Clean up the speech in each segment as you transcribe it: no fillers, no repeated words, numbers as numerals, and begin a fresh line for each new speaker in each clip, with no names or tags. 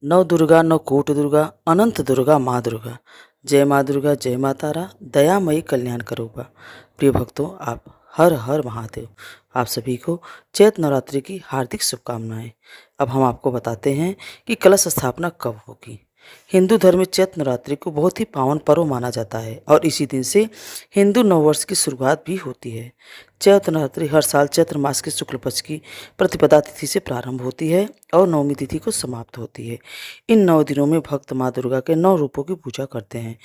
नव दुर्गा नव कोट दुर्गा अनंत दुर्गा माँ दुर्गा। जय माँ दुर्गा, जय माँ तारा, दयामयी कल्याण करूँगा। प्रिय भक्तों, आप हर हर महादेव। आप सभी को चैत्र नवरात्रि की हार्दिक शुभकामनाएं। अब हम आपको बताते हैं कि कलश स्थापना कब होगी। हिंदू धर्म में चैत्र नवरात्रि को बहुत ही पावन पर्व माना जाता है और इसी दिन से हिंदू नववर्ष की शुरुआत भी होती है। चैत्र नवरात्रि हर साल चैत्र मास के शुक्ल पक्ष की प्रतिपदा तिथि से प्रारंभ होती है और नवमी तिथि को समाप्त होती है। इन 9 दिनों में भक्त माँ दुर्गा के 9 रूपों की पूजा करते हैं।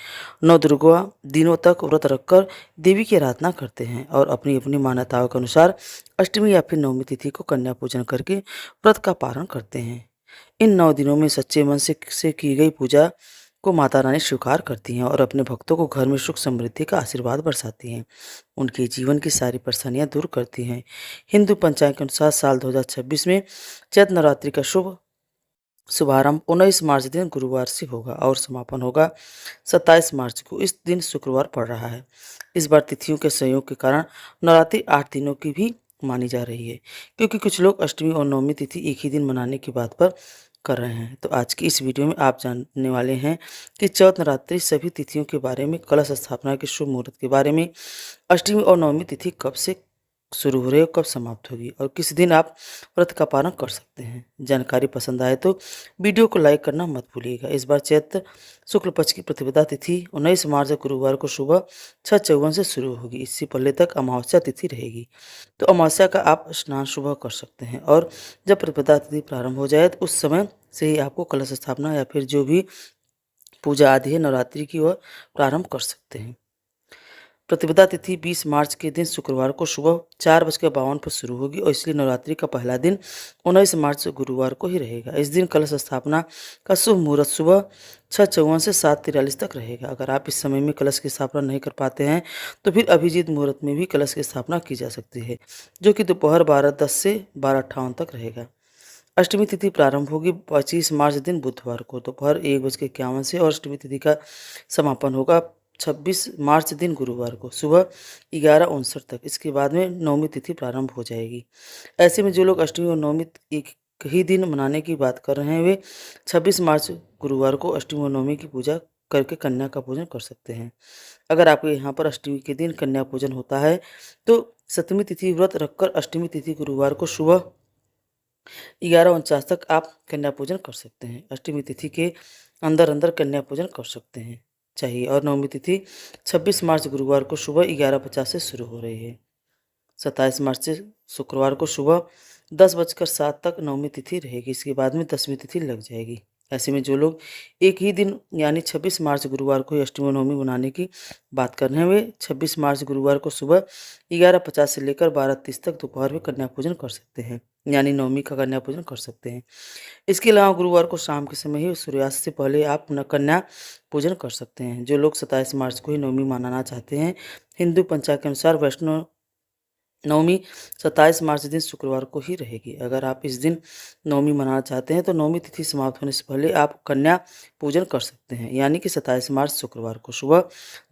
9 दुर्गा दिनों तक व्रत रखकर देवी की आराधना करते हैं और अपनी अपनी मान्यताओं के अनुसार अष्टमी या फिर नवमी तिथि को कन्या पूजन करके व्रत का पारण करते हैं। इन 9 दिनों में सच्चे मन से की गई पूजा को माता रानी स्वीकार करती हैं और अपने भक्तों को घर में सुख समृद्धि का आशीर्वाद बरसाती हैं। उनके जीवन की सारी परेशानियां दूर करती हैं। हिंदू पंचांग के अनुसार साल 2026 में चैत्र नवरात्रि का शुभारंभ 19 मार्च दिन गुरुवार से होगा और समापन होगा 27 मार्च को। इस दिन शुक्रवार पड़ रहा है। इस बार तिथियों के संयोग के कारण नवरात्रि 8 दिनों की भी मानी जा रही है, क्योंकि कुछ लोग अष्टमी और नवमी तिथि एक ही दिन मनाने की बात पर कर रहे हैं। तो आज की इस वीडियो में आप जानने वाले हैं कि चौथ नवरात्रि सभी तिथियों के बारे में, कलश स्थापना के शुभ मुहूर्त के बारे में, अष्टमी और नवमी तिथि कब से शुरू हो रही है, कब समाप्त होगी और किस दिन आप व्रत का पालन कर सकते हैं। जानकारी पसंद आए तो वीडियो को लाइक करना मत भूलिएगा। इस बार चैत्र शुक्ल पक्ष की प्रतिपदा तिथि 19 मार्च गुरुवार को सुबह 6:54 से शुरू होगी। इससे पहले तक अमावस्या तिथि रहेगी, तो अमावस्या का आप स्नान सुबह कर सकते हैं और जब प्रतिपदा तिथि प्रारंभ हो जाए तो उस समय से ही आपको कलश स्थापना या फिर जो भी पूजा आदि है नवरात्रि की वह प्रारंभ कर सकते हैं। प्रतिपदा तिथि 20 मार्च के दिन शुक्रवार को सुबह 4:52 पर शुरू होगी और इसलिए नवरात्रि का पहला दिन 19 मार्च गुरुवार को ही रहेगा। इस दिन कलश स्थापना का शुभ मुहूर्त सुबह 6:54 से 7:43 तक रहेगा। अगर आप इस समय में कलश की स्थापना नहीं कर पाते हैं तो फिर अभिजीत मुहूर्त में भी कलश की स्थापना की जा सकती है, जो कि दोपहर 12:10 से 12:58 तक रहेगा। अष्टमी तिथि प्रारंभ होगी 25 मार्च दिन बुधवार को दोपहर 1:51 से और अष्टमी तिथि का समापन होगा 26 मार्च दिन गुरुवार को सुबह 11:59 तक। इसके बाद में नवमी तिथि प्रारंभ हो जाएगी। ऐसे में जो लोग अष्टमी और नवमी एक ही दिन मनाने की बात कर रहे हैं वे 26 मार्च गुरुवार को अष्टमी और नवमी की पूजा करके कन्या का पूजन कर सकते हैं। अगर आपके यहाँ पर अष्टमी के दिन कन्या पूजन होता है तो सप्तमी तिथि व्रत रखकर अष्टमी तिथि गुरुवार को सुबह 11:49 तक आप कन्या पूजन कर सकते हैं। अष्टमी तिथि के अंदर अंदर कन्या पूजन कर सकते हैं चाहिए और नवमी तिथि 26 मार्च गुरुवार को सुबह 11:50 से शुरू हो रही है। 27 मार्च से शुक्रवार को सुबह 10:07 तक नवमी तिथि रहेगी। इसके बाद में 10वीं तिथि लग जाएगी। ऐसे में जो लोग एक ही दिन यानी 26 मार्च गुरुवार को ही अष्टमी और नवमी मनाने की बात कर रहे हैं वे 26 मार्च गुरुवार को सुबह 11:50 से लेकर 12:30 तक दोपहर में कन्या पूजन कर सकते हैं, यानी नवमी का कन्या पूजन कर सकते हैं। इसके अलावा गुरुवार को शाम के समय ही सूर्यास्त से पहले आप कन्या पूजन कर सकते हैं। जो लोग 27 मार्च को ही नवमी मनाना चाहते हैं, हिंदू पंचांग के अनुसार वैष्णव नवमी 27 मार्च दिन शुक्रवार को ही रहेगी। अगर आप इस दिन नवमी मनाना चाहते हैं तो नवमी तिथि समाप्त होने से पहले आप कन्या पूजन कर सकते हैं, यानी कि 27 मार्च शुक्रवार को सुबह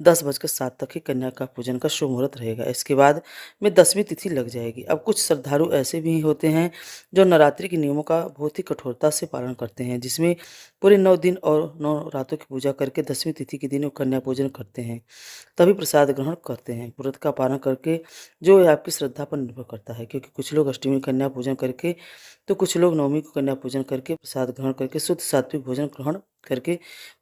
10:07 तक ही कन्या का पूजन का शुभ मुहूर्त रहेगा। इसके बाद में 10वीं तिथि लग जाएगी। अब कुछ श्रद्धालु ऐसे भी होते हैं जो नवरात्रि के नियमों का बहुत ही कठोरता से पालन करते हैं, जिसमें पूरे 9 दिन और 9 रातों की पूजा करके 10वीं तिथि के दिन वो कन्या पूजन करते हैं, तभी प्रसाद ग्रहण करते हैं। व्रत का पालन करके जो है आपकी श्रद्धा पर निर्भर करता है, क्योंकि कुछ लोग अष्टमी कन्या पूजन करके तो कुछ लोग नवमी को कन्या पूजन करके प्रसाद ग्रहण करके शुद्ध सात्विक भोजन ग्रहण करके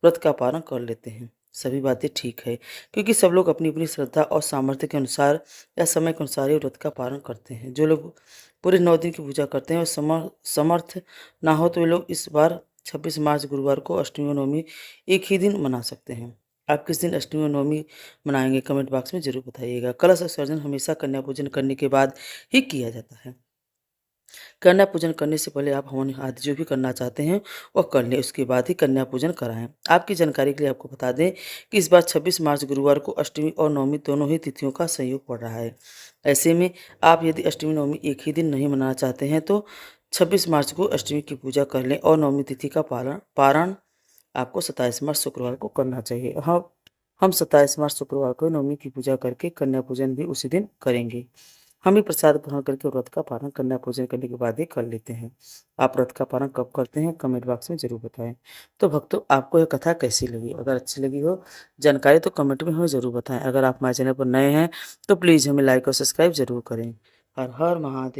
व्रत का पालन कर लेते हैं। सभी बातें ठीक है, क्योंकि सब लोग अपनी अपनी श्रद्धा और सामर्थ्य के अनुसार या समय के अनुसार ही व्रत का पालन करते हैं। जो लोग पूरे 9 दिन की पूजा करते हैं और समर्थ ना हो तो वे लोग इस बार 26 मार्च गुरुवार को अष्टमी और नवमी एक ही दिन मना सकते हैं। आप किस दिन अष्टमी और नवमी मनाएंगे कमेंट बॉक्स में जरूर बताइएगा। कलश विसर्जन हमेशा कन्या पूजन करने के बाद ही किया जाता है। कन्या पूजन करने से पहले आप हवन आदि जो भी करना चाहते हैं वह कर लें, उसके बाद ही कन्या पूजन कराएं। आपकी जानकारी के लिए आपको बता दें कि इस बार 26 मार्च गुरुवार को अष्टमी और नवमी दोनों ही तिथियों का संयोग पड़ रहा है। ऐसे में आप यदि अष्टमी नवमी एक ही दिन नहीं मनाना चाहते हैं तो 26 मार्च को अष्टमी की पूजा कर लें और नवमी तिथि का पारण आपको 27 मार्च शुक्रवार को करना चाहिए। हम 27 मार्च शुक्रवार को नवमी की पूजा करके कन्या पूजन भी उसी दिन करेंगे। हम भी प्रसाद ग्रहण करके व्रत का पारण कन्या पूजन करने के बाद ही कर लेते हैं। आप व्रत का पारण कब करते हैं कमेंट बॉक्स में ज़रूर बताएं। तो भक्तों, आपको यह कथा कैसी लगी? अगर अच्छी लगी हो जानकारी तो कमेंट में हमें ज़रूर बताएं। अगर आप हमारे चैनल पर नए हैं तो प्लीज़ हमें लाइक और सब्सक्राइब ज़रूर करें। हर हर महादेव।